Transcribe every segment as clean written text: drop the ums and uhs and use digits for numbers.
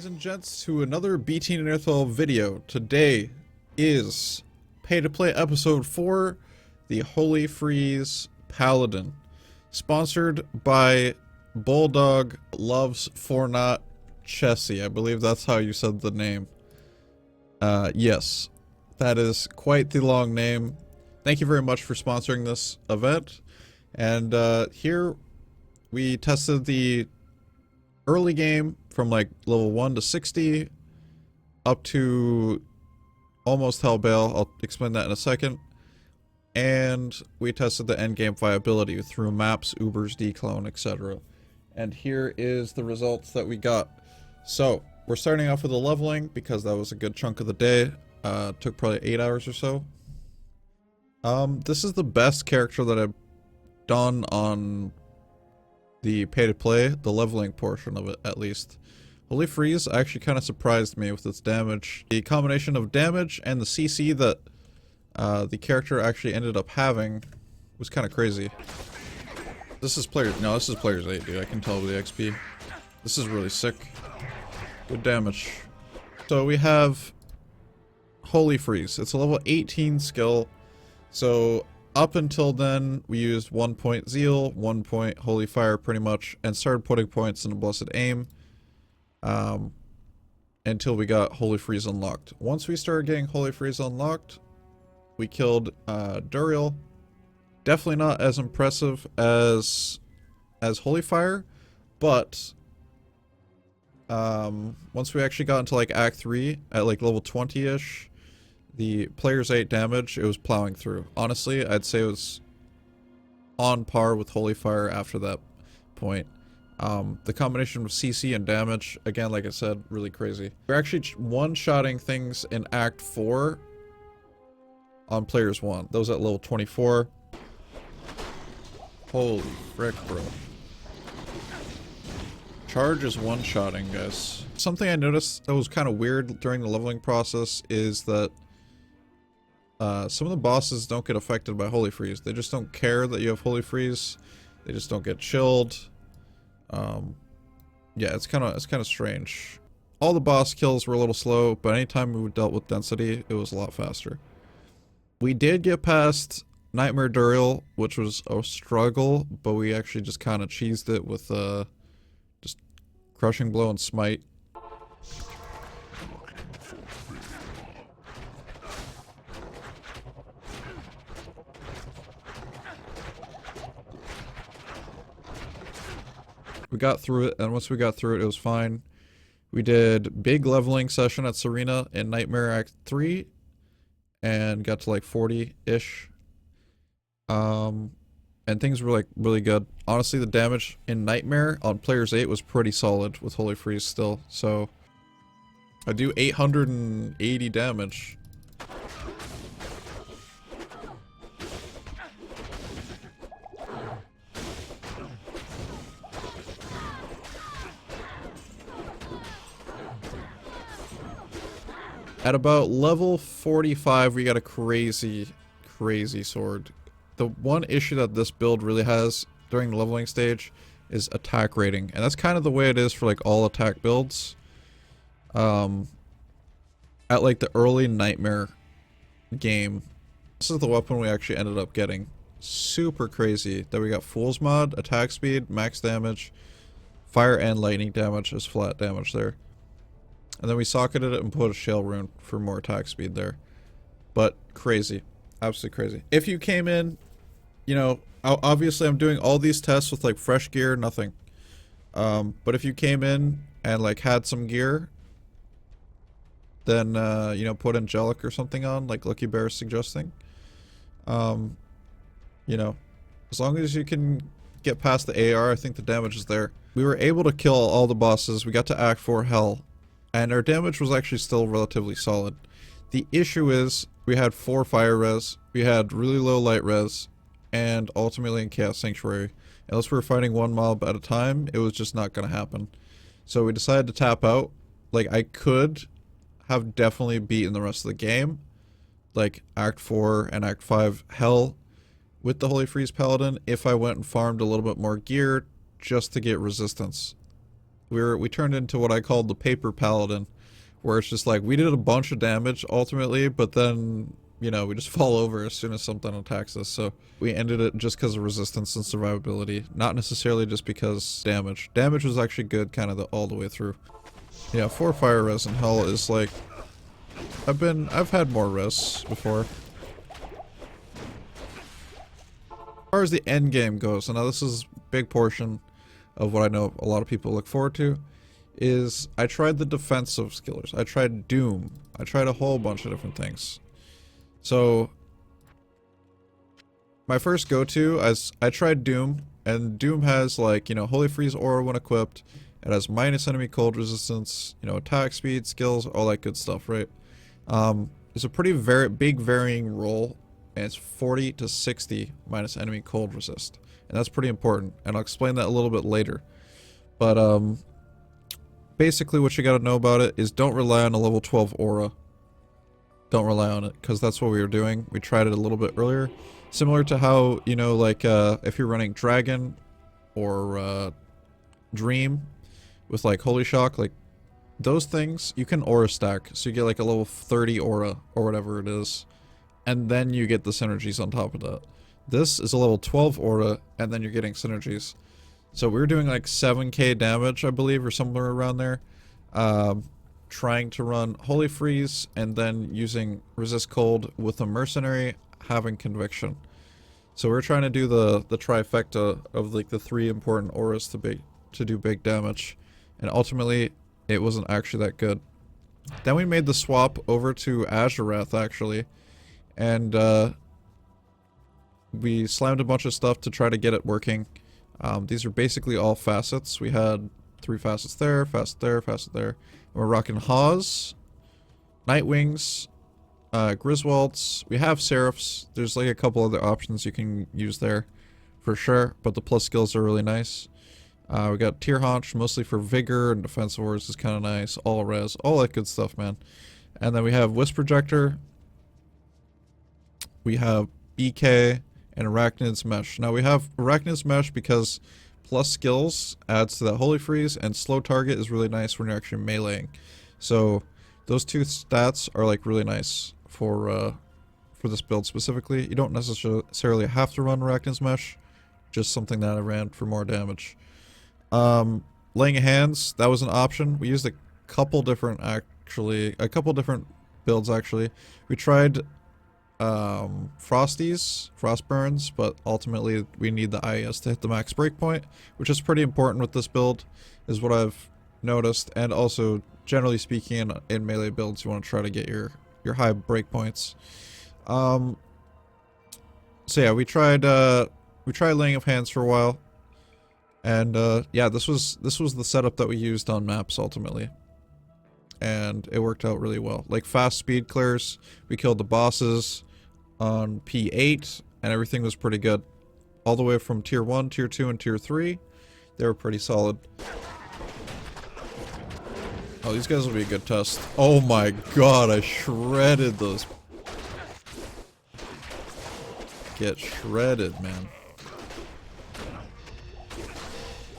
and gents, to another BTNeanderthal video. Today is pay-to-play episode 4, the Holy Freeze Paladin. Sponsored by Bulldog Loves Fornot Chessie. I believe that's how you said the name. Yes, that is quite the long name. Thank you very much for sponsoring this event. And here we tested the early game from like level 1 to 60 up to almost Hellbale. I'll explain that in a second. And we tested the endgame viability through maps, Ubers, declone, etc. And here is the results that we got. So we're starting off with the leveling because that was a good chunk of the day. Took probably 8 hours or so. This is the best character that I've done on the pay-to-play, the leveling portion of it at least. Holy Freeze actually kind of surprised me with its damage. The combination of damage and the CC that the character actually ended up having was kind of crazy. This is players 8, dude. I can tell with the XP. This is really sick. Good damage. So we have Holy Freeze. It's a level 18 skill. So up until then, we used 1 point Zeal, 1 point Holy Fire pretty much, and started putting points into Blessed Aim until we got Holy Freeze unlocked. Once we started getting Holy Freeze unlocked, we killed Duriel. Definitely not as impressive as Holy Fire, but once we actually got into like Act 3 at like level 20-ish, the player's 8 damage, it was plowing through. Honestly, I'd say it was on par with Holy Fire after that point. The combination of CC and damage, again, like I said, really crazy. We're actually one-shotting things in Act 4 on players 1. Those at level 24. Holy frick, bro. Charge is one-shotting, guys. Something I noticed that was kind of weird during the leveling process is that some of the bosses don't get affected by Holy Freeze. They just don't care that you have Holy Freeze. They just don't get chilled. Yeah, it's kind of strange. All the boss kills were a little slow, but anytime we dealt with density, it was a lot faster. We did get past Nightmare Duriel, which was a struggle, but we actually just kind of cheesed it with just Crushing Blow and Smite. We got through it, and once we got through it, it was fine. We did big leveling session at Serena in Nightmare Act 3, and got to like 40-ish. And things were like really good. Honestly, the damage in Nightmare on players 8 was pretty solid with Holy Freeze still. So I do 880 damage. At about level 45, we got a crazy sword. The one issue that this build really has during the leveling stage is attack rating. And that's kind of the way it is for like all attack builds. At like the early Nightmare game, this is the weapon we actually ended up getting. Super crazy that we got Fool's Mod, attack speed, max damage, fire and lightning damage as flat damage there. And then we socketed it and put a shell rune for more attack speed there. But crazy. Absolutely crazy. If you came in, you know, obviously I'm doing all these tests with like fresh gear, nothing. But if you came in and like had some gear, then, you know, put Angelic or something on, like Lucky Bear is suggesting. You know, as long as you can get past the AR, I think the damage is there. We were able to kill all the bosses. We got to Act 4 Hell. And our damage was actually still relatively solid. The issue is we had 4 fire res, we had really low light res, and ultimately in Chaos Sanctuary, unless we were fighting one mob at a time, it was just not going to happen. So we decided to tap out. Like, I could have definitely beaten the rest of the game, like Act 4 and Act 5 Hell, with the Holy Freeze Paladin if I went and farmed a little bit more gear just to get resistance. we turned into what I called the paper paladin, where it's just like we did a bunch of damage ultimately, but then you know we just fall over as soon as something attacks us. So we ended it just because of resistance and survivability, not necessarily just because damage. Damage was actually good, kind of all the way through. Yeah, 4 fire res in hell is like I've had more res before. As far as the end game goes, and now this is a big portion of what I know a lot of people look forward to, is I tried the defensive skillers. I tried Doom. I tried a whole bunch of different things. So my first go-to is I tried Doom, and Doom has like, you know, Holy Freeze aura when equipped. It has minus enemy cold resistance, you know, attack speed, skills, all that good stuff, right? It's a pretty big varying roll, and it's 40 to 60 minus enemy cold resist. And that's pretty important, and I'll explain that a little bit later. But basically what you gotta know about it is don't rely on a level 12 aura. Don't rely on it, because that's what we were doing. We tried it a little bit earlier. Similar to how, you know, like if you're running Dragon or Dream with like Holy Shock, like those things, you can aura stack. So you get like a level 30 aura or whatever it is. And then you get the synergies on top of that. This is a level 12 aura, and then you're getting synergies. So we were doing like 7k damage, I believe, or somewhere around there. Trying to run Holy Freeze, and then using Resist Cold with a Mercenary, having Conviction. So we're trying to do the trifecta of like the 3 important auras to do big damage. And ultimately, it wasn't actually that good. Then we made the swap over to Azurath, actually. And we slammed a bunch of stuff to try to get it working. These are basically all facets. We had 3 facets there, facet there, facet there. And we're rocking Haws, Nightwings, Griswolds. We have Seraphs. There's like a couple other options you can use there for sure, but the plus skills are really nice. We got Tear Haunch, mostly for Vigor, and Defensive Wars is kind of nice. All res, all that good stuff, man. And then we have Wisp Projector. We have BK and Arachnid's Mesh. Now we have Arachnid's Mesh because plus skills adds to that Holy Freeze, and slow target is really nice when you're actually meleeing. So those 2 stats are like really nice for this build specifically. You don't necessarily have to run Arachnid's Mesh, just something that I ran for more damage. Laying Hands, that was an option. We used a couple different builds actually. We tried Frostburns, but ultimately we need the IES to hit the max breakpoint, which is pretty important with this build, is what I've noticed. And also, generally speaking, in melee builds, you want to try to get your high breakpoints. So yeah, we tried Laying of Hands for a while, and yeah, this was the setup that we used on maps ultimately. And it worked out really well. Like fast speed clears, we killed the bosses on P8, and everything was pretty good. All the way from tier 1, tier 2, and tier 3, they were pretty solid. Oh, these guys will be a good test. Oh my god, I shredded those. Get shredded, man.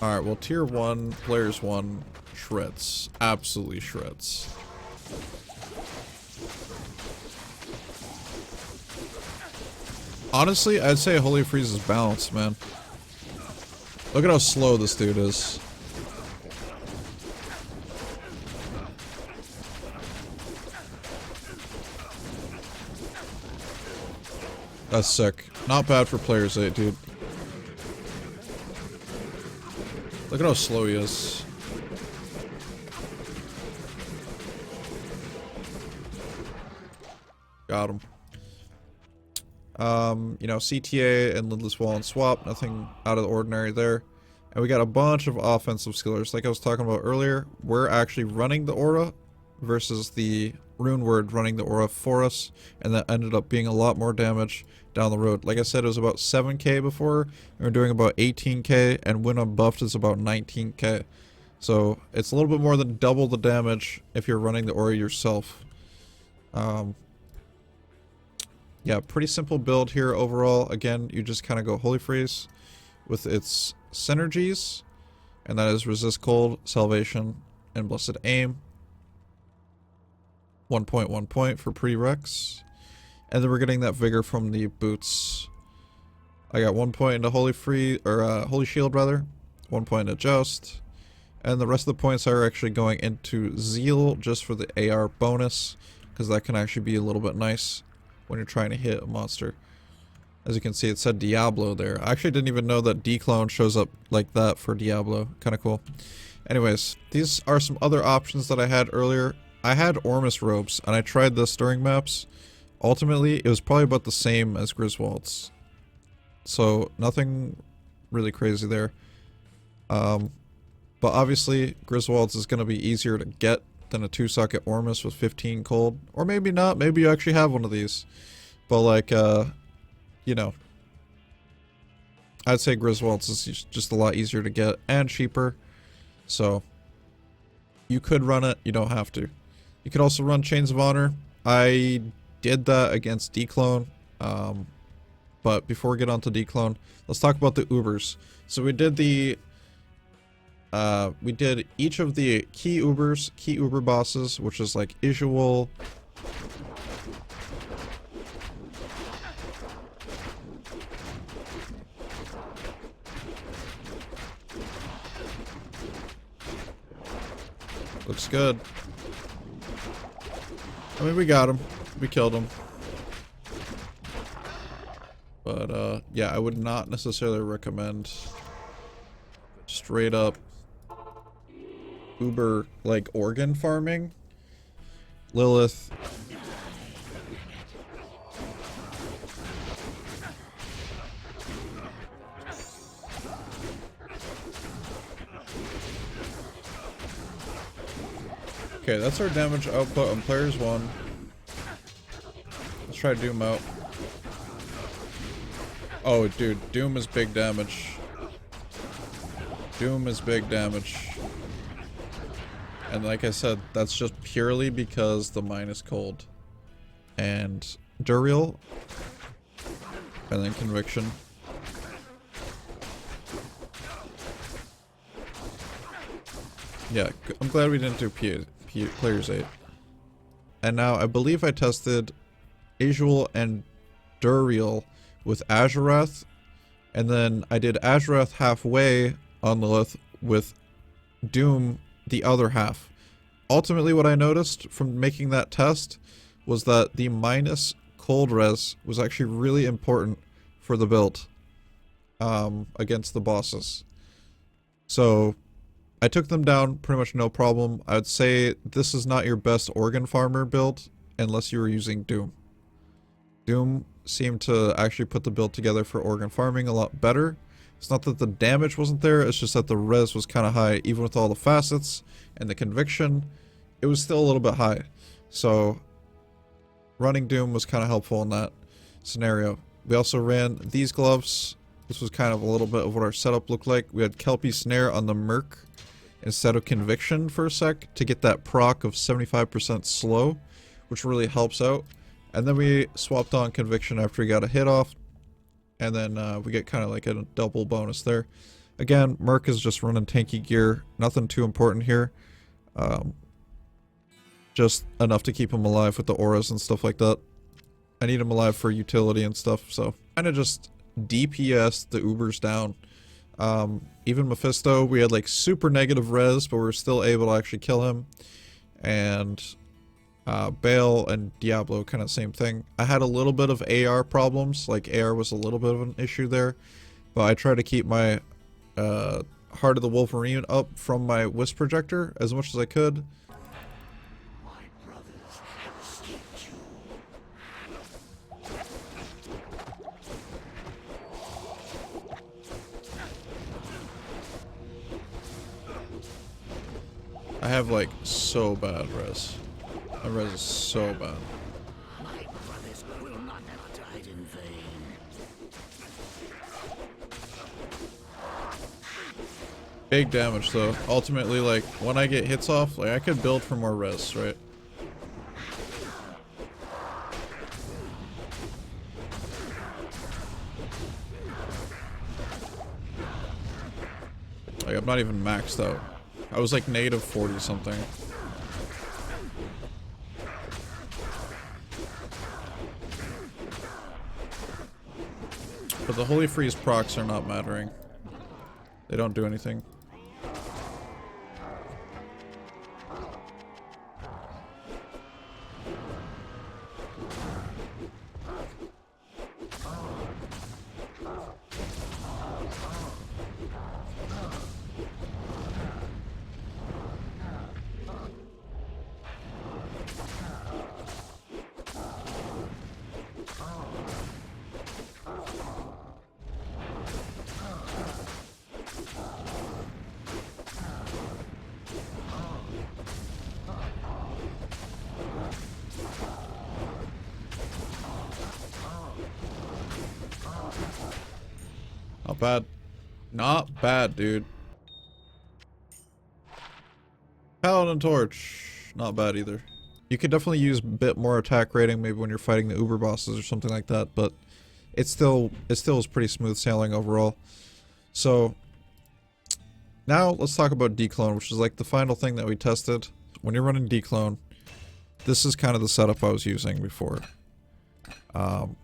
Alright, well, tier 1, players 1, shreds. Absolutely shreds. Honestly, I'd say Holy Freeze is balanced, man. Look at how slow this dude is. That's sick. Not bad for players 8, dude. Look at how slow he is. Got him. You know, CTA and Lidless Wall and Swap, nothing out of the ordinary there. And we got a bunch of offensive skillers. Like I was talking about earlier, we're actually running the aura versus the rune word running the aura for us, and that ended up being a lot more damage down the road. Like I said, it was about 7k before, and we're doing about 18k, and when I'm buffed it's about 19k. So it's a little bit more than double the damage if you're running the aura yourself. Yeah, pretty simple build here overall. Again, you just kind of go Holy Freeze with its synergies, And that is resist cold, salvation, and blessed aim. 1 point, 1 point for prereqs. And then we're getting that vigor from the boots. I got 1 point into holy holy shield rather. 1 point into joust. And the rest of the points are actually going into zeal just for the AR bonus, because that can actually be a little bit nice when you're trying to hit a monster. As you can see, it said Diablo there. I actually didn't even know that declone shows up like that for Diablo. Kind of cool. Anyways, these are some other options that I had earlier. I had Ormus robes, and I tried this during maps. Ultimately, it was probably about the same as Griswold's. So, nothing really crazy there. But obviously, Griswold's is going to be easier to get than a 2-socket Ormus with 15 cold. Or maybe not. Maybe you actually have one of these. But like, you know, I'd say Griswold's is just a lot easier to get and cheaper. So, you could run it. You don't have to. You could also run Chains of Honor. I did that against Declone. But before we get on to Declone, let's talk about the Ubers. So we did each of the key Uber bosses, which is like Isual, looks good. I mean, we got him. We killed him. But, yeah, I would not necessarily recommend straight up Uber, like, organ farming. Lilith. Okay, that's our damage output on players 1. Let's try Doom out. Oh, dude, Doom is big damage. Doom is big damage. And like I said, that's just purely because the mine is cold. And Duriel. And then Conviction. Yeah, I'm glad we didn't do players 8. And now I believe I tested Azuel and Duriel with Azurath, and then I did Azurath halfway on Lilith with Doom the other half. Ultimately, what I noticed from making that test was that the minus cold res was actually really important for the build against the bosses. So I took them down pretty much no problem. I would say this is not your best organ farmer build unless you were using Doom. Doom seemed to actually put the build together for organ farming a lot better. It's not that the damage wasn't there, it's just that the res was kind of high. Even with all the facets and the conviction, it was still a little bit high. So running Doom was kind of helpful in that scenario. We also ran these gloves. This was kind of a little bit of what our setup looked like. We had Kelpie Snare on the Merc instead of Conviction for a sec to get that proc of 75% slow, which really helps out. And then we swapped on Conviction after we got a hit off. And then we get kind of like a double bonus there. Again, Merc is just running tanky gear. Nothing too important here. Just enough to keep him alive with the auras and stuff like that. I need him alive for utility and stuff. So kind of just DPS the Ubers down. Even Mephisto, we had like super negative res, but we were still able to actually kill him. And Bale and Diablo, kind of same thing. I had a little bit of AR problems, like AR was a little bit of an issue there, but I tried to keep my Heart of the Wolverine up from my Wisp projector as much as I could. I have like so bad res. My res is so bad. My brothers will not have died in vain. Big damage though. Ultimately, like when I get hits off, like I could build for more res, right? Like, I'm not even maxed out. I was like native 40 something. But the Holy Freeze procs are not mattering. They don't do anything. Not bad. Not bad, dude. Paladin Torch. Not bad either. You could definitely use a bit more attack rating maybe when you're fighting the Uber bosses or something like that, but it still is pretty smooth sailing overall. So now let's talk about declone, which is like the final thing that we tested. When you're running declone, this is kind of the setup I was using before. You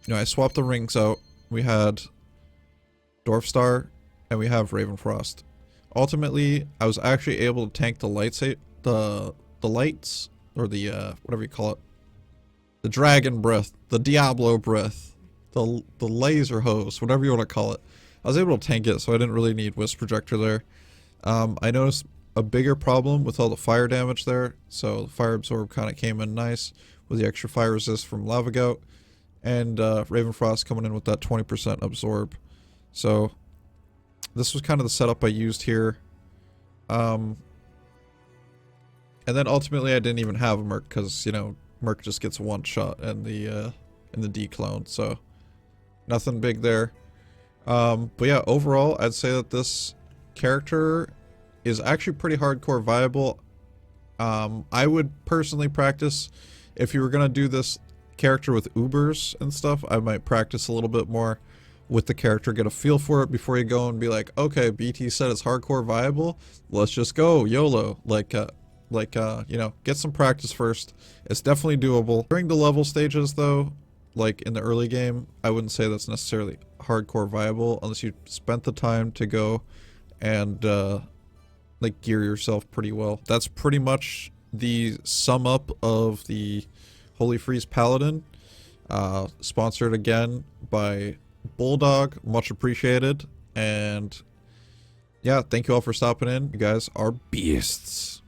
know, I swapped the rings out. We had Dwarfstar and we have Ravenfrost. Ultimately, I was actually able to tank the lights, the lights, or the whatever you call it, the dragon breath, the Diablo breath, the laser hose, whatever you want to call it. I was able to tank it, so I didn't really need Wisp Projector there. I noticed a bigger problem with all the fire damage there, so the Fire Absorb kind of came in nice with the extra fire resist from Lava Gout, and Ravenfrost coming in with that 20% absorb. So this was kind of the setup I used here. And then ultimately I didn't even have a Merc because, you know, Merc just gets one shot in the declone, so nothing big there. But yeah, overall I'd say that this character is actually pretty hardcore viable. I would personally practice, if you were gonna do this character with Ubers and stuff, I might practice a little bit more with the character, get a feel for it before you go and be like, okay, BT said it's hardcore viable, let's just go YOLO. You know, get some practice first. It's definitely doable. During the level stages though, like in the early game, I wouldn't say that's necessarily hardcore viable unless you spent the time to go and like gear yourself pretty well. That's pretty much the sum up of the Holy Freeze Paladin, sponsored again by Bulldog, much appreciated. And yeah, thank you all for stopping in. You guys are beasts.